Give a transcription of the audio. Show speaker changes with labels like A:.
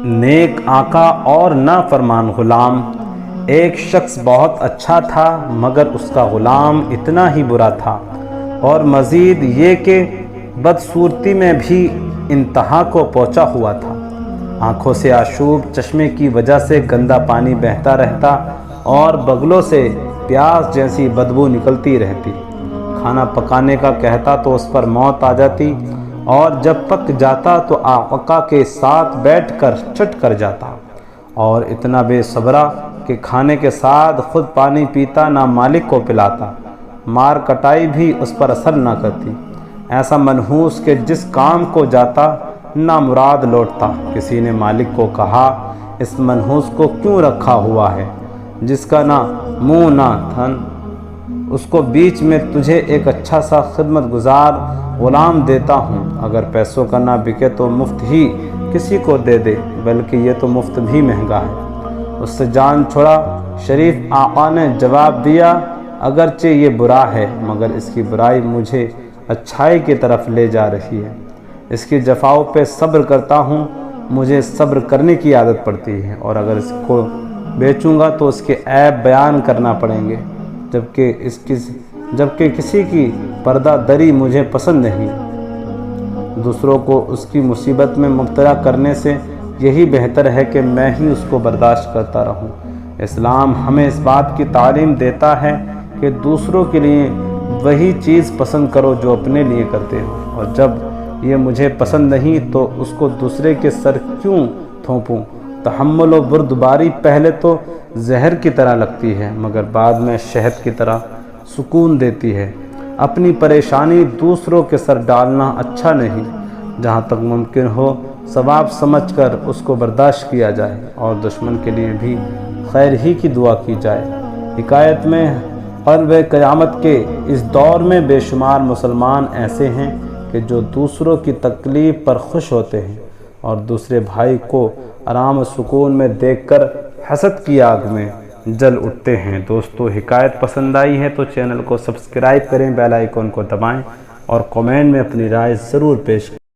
A: نیک آقا اور نافرمان غلام۔ ایک شخص بہت اچھا تھا مگر اس کا غلام اتنا ہی برا تھا، اور مزید یہ کہ بدصورتی میں بھی انتہا کو پہنچا ہوا تھا۔ آنکھوں سے آشوب، چشمے کی وجہ سے گندا پانی بہتا رہتا اور بغلوں سے پیاس جیسی بدبو نکلتی رہتی۔ کھانا پکانے کا کہتا تو اس پر موت آ جاتی، اور جب پک جاتا تو آقا کے ساتھ بیٹھ کر چٹ کر جاتا، اور اتنا بے صبرا کہ کھانے کے ساتھ خود پانی پیتا نہ مالک کو پلاتا۔ مار کٹائی بھی اس پر اثر نہ کرتی، ایسا منحوس کہ جس کام کو جاتا نامراد لوٹتا۔ کسی نے مالک کو کہا، اس منحوس کو کیوں رکھا ہوا ہے جس کا نہ منہ نہ تھن؟ اس کو بیچ میں تجھے ایک اچھا سا خدمت گزار غلام دیتا ہوں، اگر پیسوں کا نہ بکے تو مفت ہی کسی کو دے دے، بلکہ یہ تو مفت بھی مہنگا ہے۔ اس سے جان چھڑا۔ شریف آقا نے جواب دیا، اگرچہ یہ برا ہے مگر اس کی برائی مجھے اچھائی کی طرف لے جا رہی ہے۔ اس کی جفاؤں پہ صبر کرتا ہوں، مجھے صبر کرنے کی عادت پڑتی ہے، اور اگر اس کو بیچوں گا تو اس کے عیب بیان کرنا پڑیں گے، جبکہ کسی کی پردہ دری مجھے پسند نہیں۔ دوسروں کو اس کی مصیبت میں مبتلا کرنے سے یہی بہتر ہے کہ میں ہی اس کو برداشت کرتا رہوں۔ اسلام ہمیں اس بات کی تعلیم دیتا ہے کہ دوسروں کے لیے وہی چیز پسند کرو جو اپنے لیے کرتے ہو، اور جب یہ مجھے پسند نہیں تو اس کو دوسرے کے سر کیوں تھوپوں؟ تحمل و بردباری پہلے تو زہر کی طرح لگتی ہے مگر بعد میں شہد کی طرح سکون دیتی ہے۔ اپنی پریشانی دوسروں کے سر ڈالنا اچھا نہیں، جہاں تک ممکن ہو ثواب سمجھ کر اس کو برداشت کیا جائے، اور دشمن کے لیے بھی خیر ہی کی دعا کی جائے۔ حکایت میں قرب قیامت کے اس دور میں بے شمار مسلمان ایسے ہیں کہ جو دوسروں کی تکلیف پر خوش ہوتے ہیں اور دوسرے بھائی کو آرام و سکون میں دیکھ کر حسد کی آگ میں جل اٹھتے ہیں۔ دوستو، حکایت پسند آئی ہے تو چینل کو سبسکرائب کریں، بیل آئیکن کو دبائیں اور کمنٹ میں اپنی رائے ضرور پیش کریں۔